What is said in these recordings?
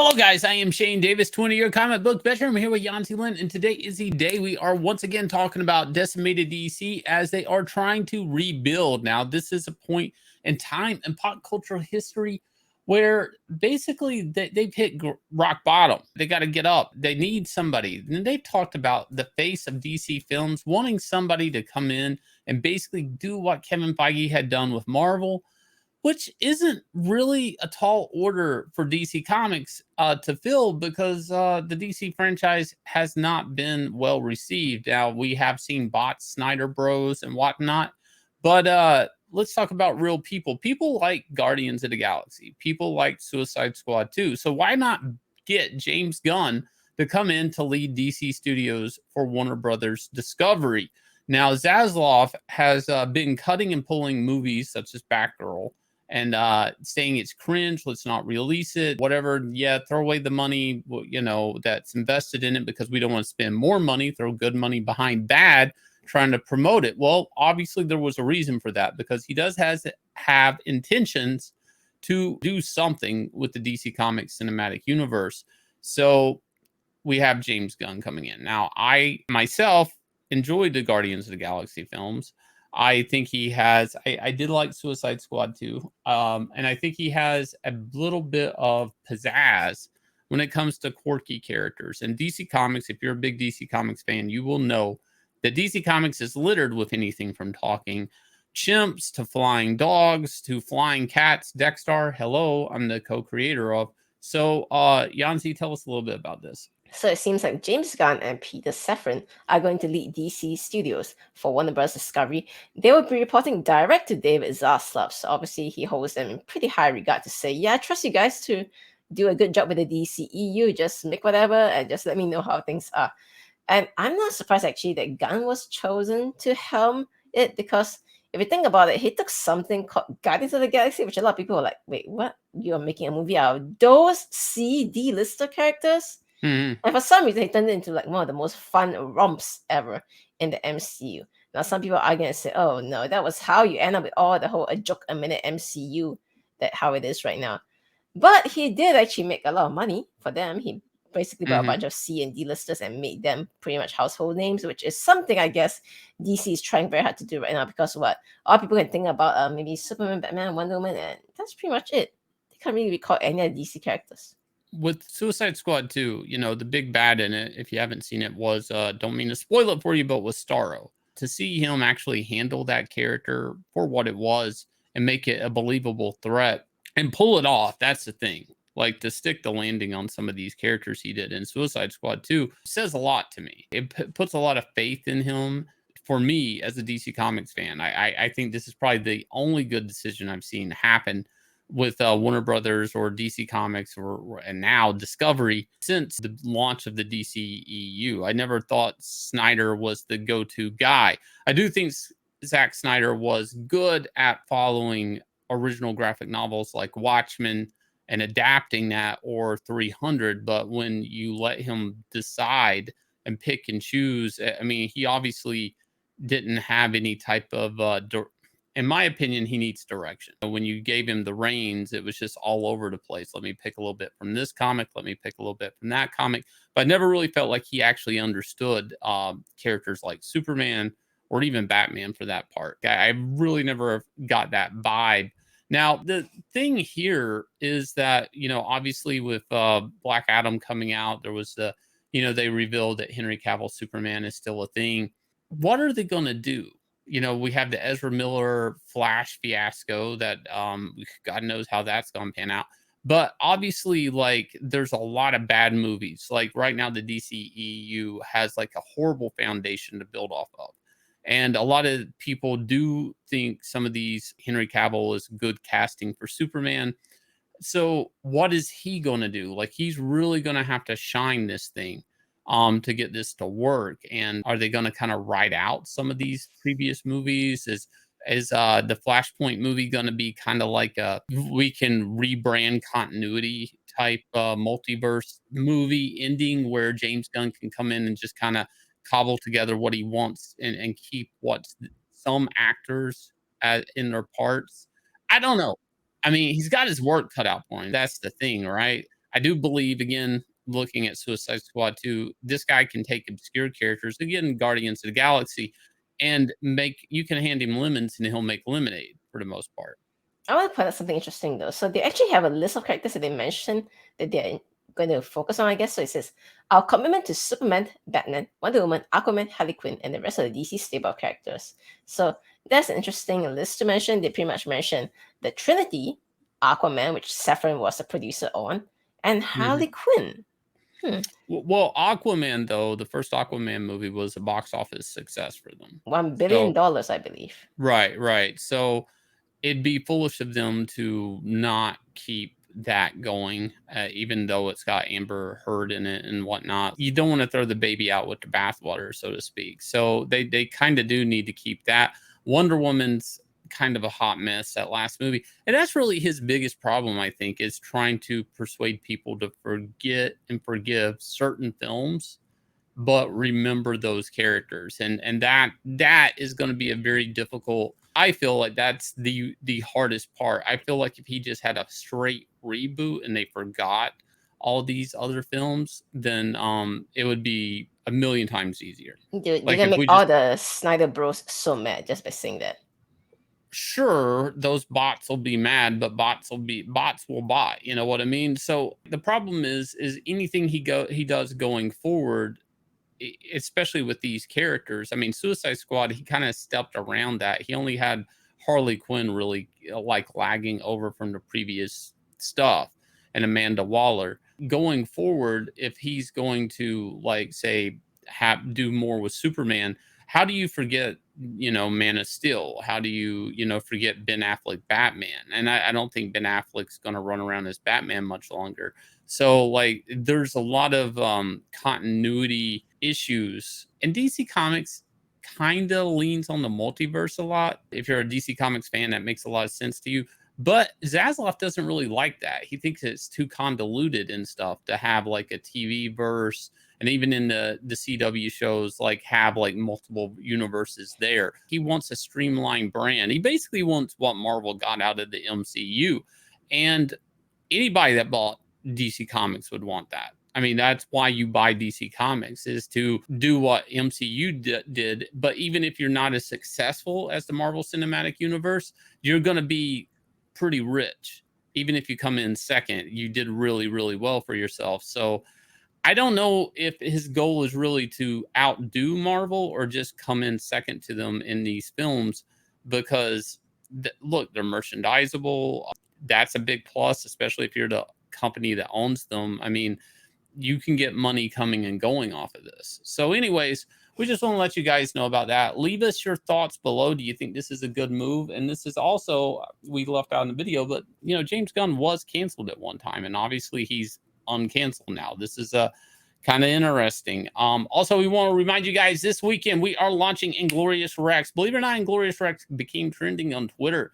Hello, guys. I am Shane Davis, 20-year comic book veteran. I'm here with Yanzi Lynn, and today is the day we are once again talking about decimated DC as they are trying to rebuild. Now, this is a point in time in pop cultural history where basically they've hit rock bottom. They got to get up. They need somebody. And they've talked about the face of DC films wanting somebody to come in and basically do what Kevin Feige had done with Marvel, which isn't really a tall order for DC Comics to fill because the DC franchise has not been well received. Now, we have seen bots, Snyder Bros, and whatnot, but let's talk about real people. People like Guardians of the Galaxy. People like Suicide Squad 2. So why not get James Gunn to come in to lead DC Studios for Warner Brothers Discovery? Now, Zaslav has been cutting and pulling movies such as Batgirl, and saying it's cringe, let's not release it, whatever. Yeah, throw away the money, that's invested in it because we don't want to spend more money, throw good money behind bad, trying to promote it. Well, obviously there was a reason for that because he does have intentions to do something with the DC Comics cinematic universe. So we have James Gunn coming in. Now, I myself enjoyed the Guardians of the Galaxy films. I think he has, I did like Suicide Squad 2. And I think he has a little bit of pizzazz when it comes to quirky characters. And DC Comics, if you're a big DC Comics fan, you will know that DC Comics is littered with anything from talking chimps to flying dogs to flying cats. Dexter, hello, I'm the co-creator of. So, Yanzi, tell us a little bit about this. So it seems like James Gunn and Peter Safran are going to lead DC Studios for Warner Bros. Discovery. They will be reporting direct to David Zaslav. So obviously he holds them in pretty high regard to say, yeah, I trust you guys to do a good job with the DCEU. Just make whatever and just let me know how things are. And I'm not surprised actually that Gunn was chosen to helm it because if you think about it, he took something called Guardians of the Galaxy, which a lot of people were like, wait, what? You're making a movie out of those D-lister characters? Mm-hmm. And for some reason, he turned it into like one of the most fun romps ever in the MCU. Now, some people are going to say, oh, no, that was how you end up with all the whole a joke a minute MCU, that how it is right now. But he did actually make a lot of money for them. He basically bought a bunch of C and D listers and made them pretty much household names, which is something I guess DC is trying very hard to do right now because what? All people can think about maybe Superman, Batman, Wonder Woman, and that's pretty much it. They can't really recall any of the DC characters. With Suicide Squad 2, the big bad in it, if you haven't seen it, was, don't mean to spoil it for you, but was Starro. To see him actually handle that character for what it was and make it a believable threat and pull it off, that's the thing. Like, to stick the landing on some of these characters he did in Suicide Squad 2 says a lot to me. It puts a lot of faith in him. For me, as a DC Comics fan, I think this is probably the only good decision I've seen happen with Warner Brothers or DC Comics and now Discovery since the launch of the DCEU. I never thought Snyder was the go-to guy. I do think Zack Snyder was good at following original graphic novels like Watchmen and adapting that, or 300, but when you let him decide and pick and choose, I mean, he obviously didn't have any type of in my opinion, he needs direction. When you gave him the reins, it was just all over the place. Let me pick a little bit from this comic. Let me pick a little bit from that comic. But I never really felt like he actually understood characters like Superman or even Batman for that part. I really never got that vibe. Now, the thing here is that, obviously with Black Adam coming out, there was they revealed that Henry Cavill Superman is still a thing. What are they going to do? We have the Ezra Miller Flash fiasco that God knows how that's going to pan out. But obviously, like, there's a lot of bad movies. Like right now, the DCEU has like a horrible foundation to build off of. And a lot of people do think some of these Henry Cavill is good casting for Superman. So what is he going to do? Like, he's really going to have to shine this thing to get this to work. And are they going to kind of write out some of these previous movies? Is the Flashpoint movie going to be kind of like we can rebrand continuity type multiverse movie ending where James Gunn can come in and just kind of cobble together what he wants and keep some actors in their parts? I don't know. I mean, he's got his work cut out for him. That's the thing, right? I do believe, again, looking at Suicide Squad 2, this guy can take obscure characters, again, Guardians of the Galaxy, and you can hand him lemons and he'll make lemonade for the most part. I want to point out something interesting though. So they actually have a list of characters that they mentioned that they're going to focus on, I guess. So it says, our commitment to Superman, Batman, Wonder Woman, Aquaman, Harley Quinn, and the rest of the DC stable of characters. So that's an interesting list to mention. They pretty much mentioned the Trinity, Aquaman, which Safran was the producer on, and Harley Quinn. Well, Aquaman, though, the first Aquaman movie was a box office success for them. $1 billion, I believe. Right. So it'd be foolish of them to not keep that going, even though it's got Amber Heard in it and whatnot. You don't want to throw the baby out with the bathwater, so to speak. So they kind of do need to keep that. Wonder Woman's kind of a hot mess, that last movie, and that's really his biggest problem, I think, is trying to persuade people to forget and forgive certain films, but remember those characters, and that is going to be a very difficult. I feel like that's the hardest part. I feel like if he just had a straight reboot and they forgot all these other films, then it would be a million times easier. Dude, you're gonna make all the Snyder Bros so mad just by saying that. Sure, those bots will be mad, but bots will bot. You know what I mean? So the problem is anything he does going forward, especially with these characters. I mean, Suicide Squad, he kind of stepped around that. He only had Harley Quinn really like lagging over from the previous stuff, and Amanda Waller. Going forward, if he's going to, like, say, do more with Superman, how do you forget, Man of Steel? How do you, forget Ben Affleck Batman? And I don't think Ben Affleck's going to run around as Batman much longer. So, like, there's a lot of continuity issues. And DC Comics kind of leans on the multiverse a lot. If you're a DC Comics fan, that makes a lot of sense to you. But Zaslav doesn't really like that. He thinks it's too convoluted and stuff to have, like, a TV verse. And even in the CW shows, like, have like multiple universes there. He wants a streamlined brand. He basically wants what Marvel got out of the MCU. And anybody that bought DC Comics would want that. I mean, that's why you buy DC Comics, is to do what MCU did. But even if you're not as successful as the Marvel Cinematic Universe, you're going to be pretty rich. Even if you come in second, you did really, really well for yourself. So I don't know if his goal is really to outdo Marvel or just come in second to them in these films, because look, they're merchandisable. That's a big plus, especially if you're the company that owns them. I mean, you can get money coming and going off of this. So anyways, we just want to let you guys know about that. Leave us your thoughts below. Do you think this is a good move? And this is also, we left out in the video, but James Gunn was canceled at one time, and obviously he's uncanceled now. This is kind of interesting. Also, we want to remind you guys, this weekend we are launching Inglorious Rex. Believe it or not, Inglorious Rex became trending on Twitter.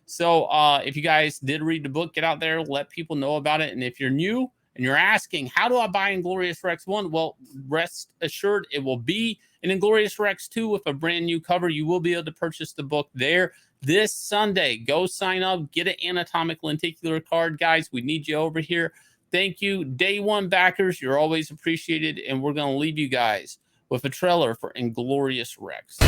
So if you guys did read the book, get out there, let people know about it. And if you're new and you're asking, how do I buy Inglorious Rex 1? Well, rest assured, it will be an Inglorious Rex 2 with a brand new cover. You will be able to purchase the book there this Sunday. Go sign up, get an anatomic lenticular card, guys. We need you over here. Thank you, day one backers. You're always appreciated. And we're going to leave you guys with a trailer for Inglorious Rex.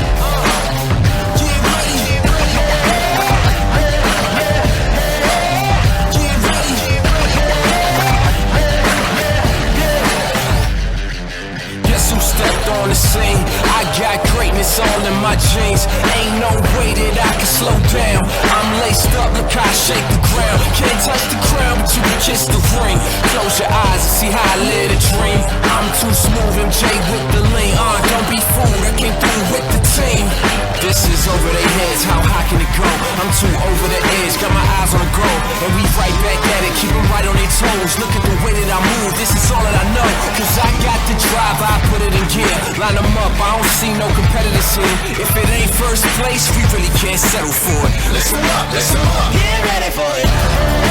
Guess who stepped on the scene? I got greatness all in my jeans. Ain't no way that I can slow down. I'm laced up, look how I shake the ground. Can't touch the crown, but you can kiss the ring. Close your eyes and see how I live a dream. I'm too smooth, MJ with the lean. Don't be fooled, I came through with the team. This is over their heads, how high can it go? I'm too over the edge, got my eyes on the goal. And we right back at it, keep them right on their toes. Look at the way that I move, this is all that I know. Cause I got the drive, I put it in gear. Line them up, I don't see no competitors here. If it ain't first place, we really can't settle for it. Listen up, get ready for it.